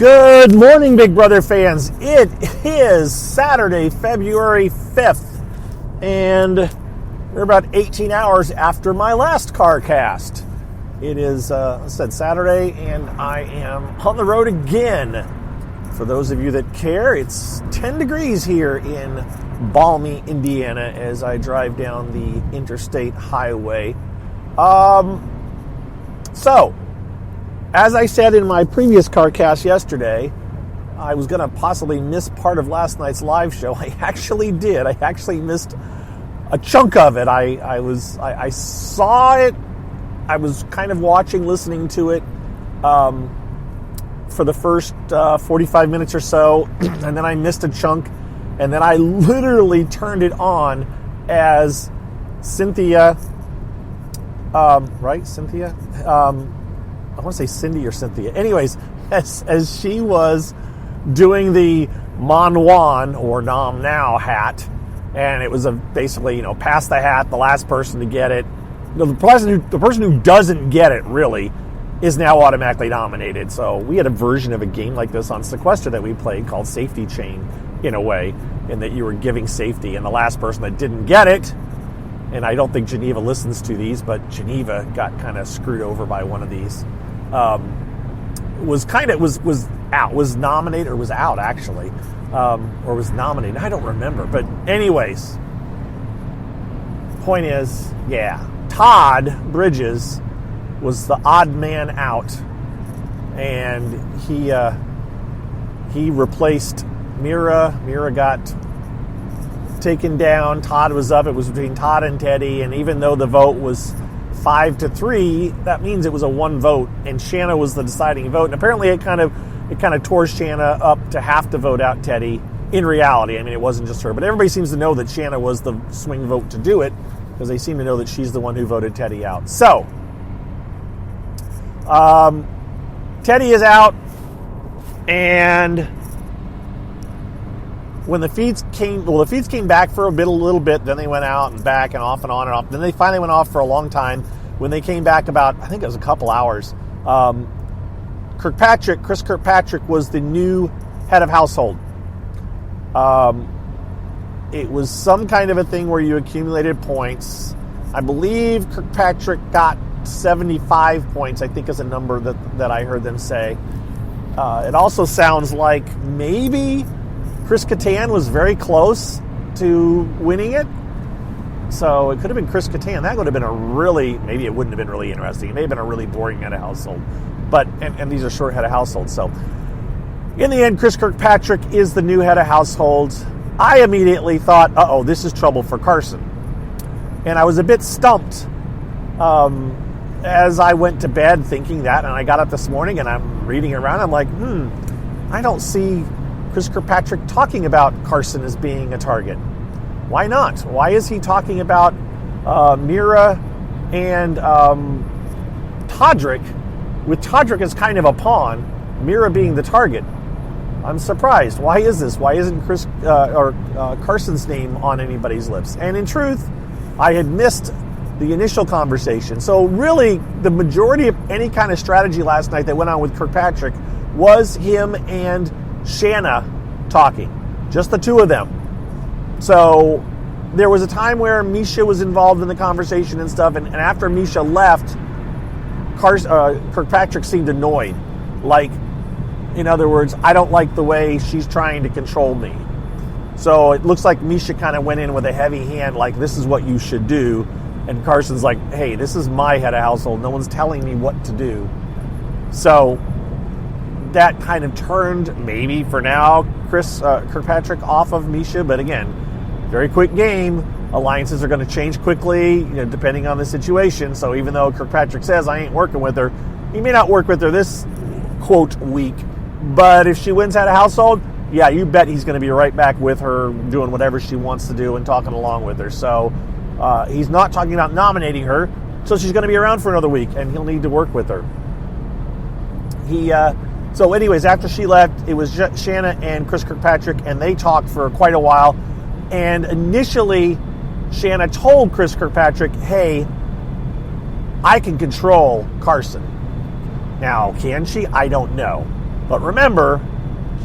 Good morning, Big Brother fans. It is Saturday, February 5th, and we're about 18 hours after my last CarCast. It is, I said Saturday, and I am on the road again. For those of you that care, it's 10 degrees here in balmy Indiana as I drive down the interstate highway. So, as I said in my previous CarCast yesterday, I was going to possibly miss part of last night's live show. I actually did. I actually missed a chunk of it. I saw it. I was kind of watching, listening to it for the first 45 minutes or so, and then I missed a chunk, and then I literally turned it on as Cynthia, right? Cynthia? I want to say Cindy or Cynthia. Anyways, as she was doing the Mon Juan or Nom Now hat, and it was basically, pass the hat, the last person to get it. The person who doesn't get it really is now automatically nominated. So we had a version of a game like this on Sequester that we played called Safety Chain, in a way, in that you were giving safety, and the last person that didn't get it. And I don't think Geneva listens to these, but Geneva got kind of screwed over by one of these. Was nominated, or was out actually, or was nominated. I don't remember. But anyways, point is, Todd Bridges was the odd man out, and he replaced Mira. Mira got taken down. Todd was up. It was between Todd and Teddy, and even though the vote was 5-3, that means it was a one vote, and Shanna was the deciding vote. And apparently, it kind of tore Shanna up to have to vote out Teddy. In reality, I mean, it wasn't just her, but everybody seems to know that Shanna was the swing vote to do it, because they seem to know that she's the one who voted Teddy out. So, Teddy is out, and when the feeds came back for a little bit, then they went out and back and off and on and off. Then they finally went off for a long time. When they came back about, I think it was a couple hours, Chris Kirkpatrick was the new head of household. It was some kind of a thing where you accumulated points. I believe Kirkpatrick got 75 points, I think is a number that I heard them say. It also sounds like maybe Chris Kattan was very close to winning it. So it could have been Chris Kattan. That would have been maybe it wouldn't have been really interesting. It may have been a really boring head of household. But, and these are short head of households. So in the end, Chris Kirkpatrick is the new head of household. I immediately thought, this is trouble for Carson. And I was a bit stumped as I went to bed thinking that. And I got up this morning and I'm reading around. I'm like, I don't see Chris Kirkpatrick talking about Carson as being a target. Why not? Why is he talking about Mira and Todrick, with Todrick as kind of a pawn, Mira being the target? I'm surprised. Why is this? Why isn't Carson's name on anybody's lips? And in truth, I had missed the initial conversation. So really, the majority of any kind of strategy last night that went on with Kirkpatrick was him and Shanna talking, just the two of them. So there was a time where Misha was involved in the conversation and stuff, and after Misha left, Kirkpatrick seemed annoyed. Like, in other words, I don't like the way she's trying to control me. So it looks like Misha kind of went in with a heavy hand, like, this is what you should do. And Carson's like, hey, this is my head of household. No one's telling me what to do. So that kind of turned, maybe for now, Kirkpatrick off of Misha. But again, very quick game. Alliances are going to change quickly, depending on the situation. So even though Kirkpatrick says, I ain't working with her, he may not work with her this, quote, week. But if she wins head of household, you bet he's going to be right back with her, doing whatever she wants to do and talking along with her. So he's not talking about nominating her. So she's going to be around for another week, and he'll need to work with her. So anyways, after she left, it was Shanna and Chris Kirkpatrick, and they talked for quite a while. And initially, Shanna told Chris Kirkpatrick, hey, I can control Carson. Now, can she? I don't know. But remember,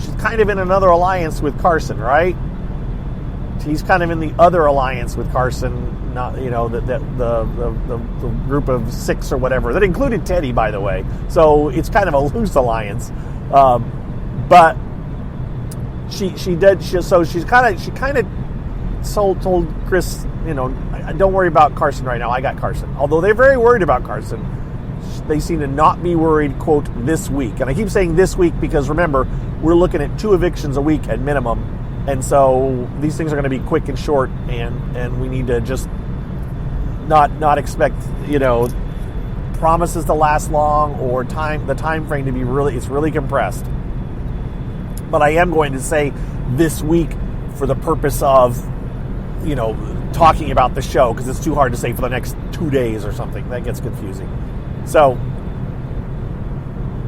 she's kind of in another alliance with Carson, right? He's kind of in the other alliance with Carson, not the group of 6 or whatever that included Teddy, by the way. So it's kind of a loose alliance, but she kind of told Chris, don't worry about Carson right now. I got Carson. Although they're very worried about Carson, they seem to not be worried, quote, this week. And I keep saying this week because remember, we're looking at 2 evictions a week at minimum. And so these things are going to be quick and short, and we need to just not expect, promises to last long or the time frame to be really compressed. But I am going to say this week for the purpose of, talking about the show, because it's too hard to say for the next 2 days or something. That gets confusing. So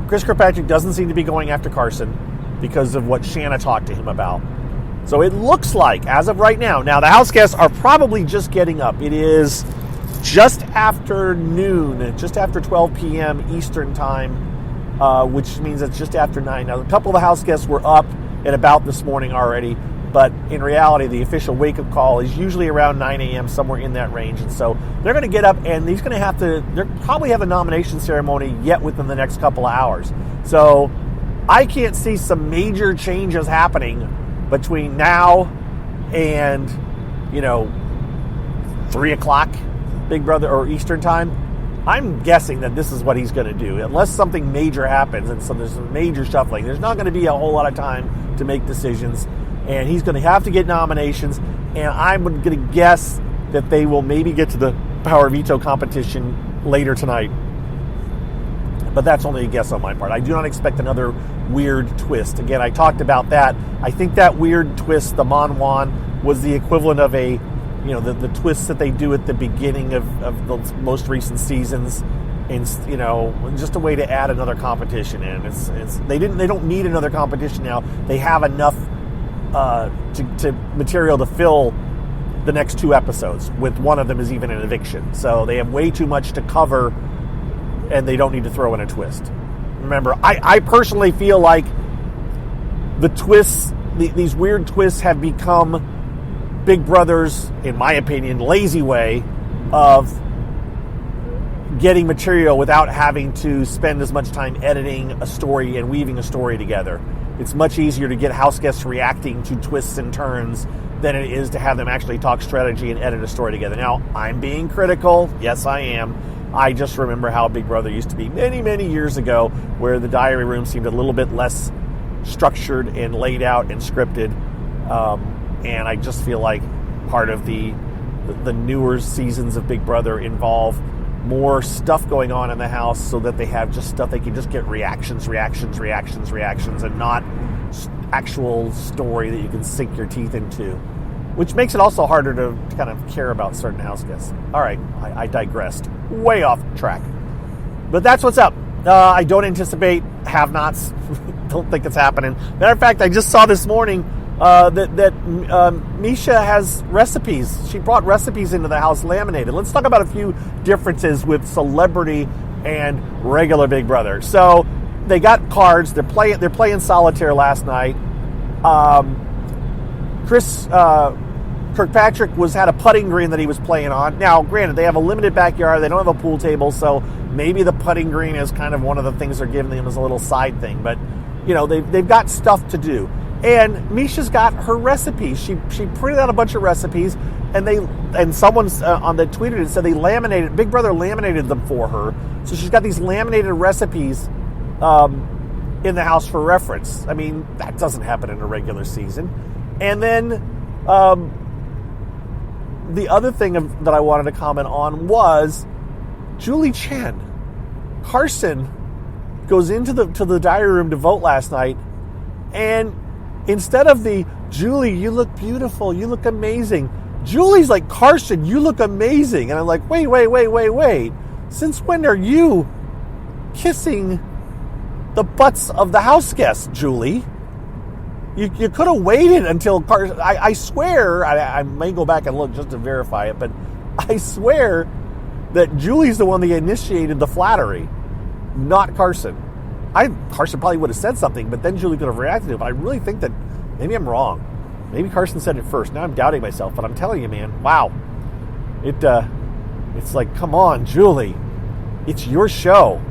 Chris Kirkpatrick doesn't seem to be going after Carson because of what Shanna talked to him about. So it looks like, as of right now, the house guests are probably just getting up. It is just after noon, just after 12 p.m. Eastern time, which means it's just after 9. Now, a couple of the house guests were up at about this morning already, but in reality, the official wake-up call is usually around 9 a.m., somewhere in that range. And so they're going to get up, and they'll probably have a nomination ceremony yet within the next couple of hours. So I can't see some major changes happening between now and 3 o'clock Big Brother or Eastern time. I'm guessing that this is what he's going to do, unless something major happens and so there's some major shuffling. There's not going to be a whole lot of time to make decisions, and he's going to have to get nominations. And I'm going to guess that they will maybe get to the power veto competition later tonight. But that's only a guess on my part. I do not expect another weird twist. Again, I talked about that. I think that weird twist, the Mon Wan, was the equivalent of the twists that they do at the beginning of the most recent seasons, and just a way to add another competition in. They don't need another competition now. They have enough to material to fill the next 2 episodes. With one of them is even an eviction, so they have way too much to cover. And they don't need to throw in a twist. Remember, I personally feel like the twists, these weird twists have become Big Brother's, in my opinion, lazy way of getting material without having to spend as much time editing a story and weaving a story together. It's much easier to get house guests reacting to twists and turns than it is to have them actually talk strategy and edit a story together. Now, I'm being critical. Yes, I am. I just remember how Big Brother used to be many, many years ago, where the diary room seemed a little bit less structured and laid out and scripted. And I just feel like part of the newer seasons of Big Brother involve more stuff going on in the house so that they have just stuff they can just get reactions, and not actual story that you can sink your teeth into, which makes it also harder to kind of care about certain house guests. All right, I digressed. Way off track. But that's what's up. I don't anticipate have-nots. Don't think it's happening. Matter of fact, I just saw this morning that Misha has recipes. She brought recipes into the house laminated. Let's talk about a few differences with celebrity and regular Big Brother. So they got cards. They're playing solitaire last night. Chris Kirkpatrick had a putting green that he was playing on. Now, granted, they have a limited backyard. They don't have a pool table, so maybe the putting green is kind of one of the things they're giving them as a little side thing. But they've got stuff to do. And Misha's got her recipes. She printed out a bunch of recipes, and someone on the tweeted and said Big Brother laminated them for her. So she's got these laminated recipes in the house for reference. I mean, that doesn't happen in a regular season. And then the other thing that I wanted to comment on was Julie Chen. Carson goes into the diary room to vote last night, and instead of the Julie, you look beautiful, you look amazing, Julie's like, Carson, you look amazing. And I'm like, wait. Since when are you kissing the butts of the house guests, Julie? You could have waited until Carson. I swear, I may go back and look just to verify it, but I swear that Julie's the one that initiated the flattery, not Carson. Carson probably would have said something, but then Julie could have reacted to it. But I really think that maybe I'm wrong. Maybe Carson said it first. Now I'm doubting myself, but I'm telling you, man, wow. It's like, come on, Julie. It's your show.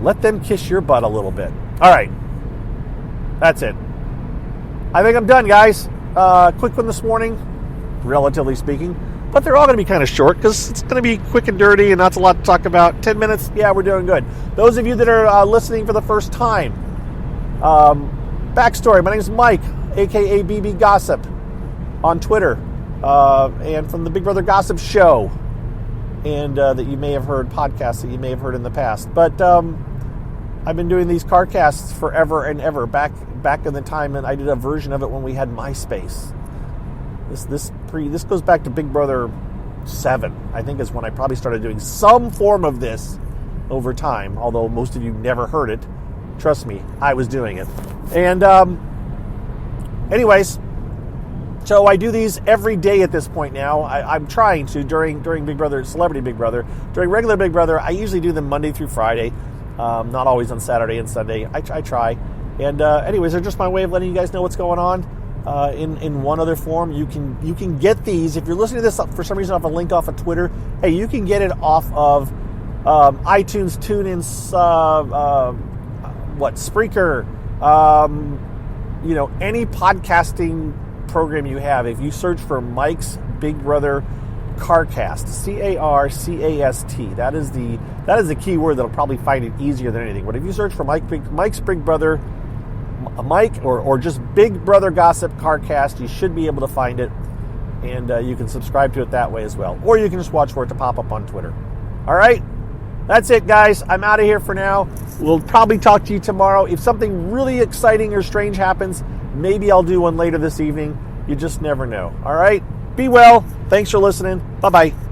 Let them kiss your butt a little bit. All right. That's it. I think I'm done, guys. Quick one this morning, relatively speaking. But they're all going to be kind of short because it's going to be quick and dirty and not a lot to talk about. 10 minutes, yeah, we're doing good. Those of you that are listening for the first time, backstory, my name is Mike, a.k.a. BB Gossip, on Twitter, and from the Big Brother Gossip Show, and that you may have heard, podcasts that you may have heard in the past. But I've been doing these car casts forever and ever, back in the time, and I did a version of it when we had MySpace. This goes back to Big Brother 7, I think, is when I probably started doing some form of this over time, although most of you never heard it. Trust me, I was doing it. And anyways, so I do these every day at this point now. I'm trying to, during Big Brother, Celebrity Big Brother. During regular Big Brother, I usually do them Monday through Friday, not always on Saturday and Sunday. I try. And anyways, they're just my way of letting you guys know what's going on. In one other form, you can get these if you're listening to this for some reason off a link off of Twitter. Hey, you can get it off of iTunes, TuneIn, Spreaker, any podcasting program you have. If you search for Mike's Big Brother Carcast, CARCAST, that is the key word that'll probably find it easier than anything. But if you search for Mike's Big Brother, Mike, or just Big Brother Gossip Carcast, you should be able to find it, and you can subscribe to it that way as well, or you can just watch for it to pop up on Twitter. All right, that's it, guys. I'm out of here for now. We'll probably talk to you tomorrow. If something really exciting or strange happens, maybe I'll do one later this evening. You just never know. All right, be well. Thanks for listening. Bye-bye.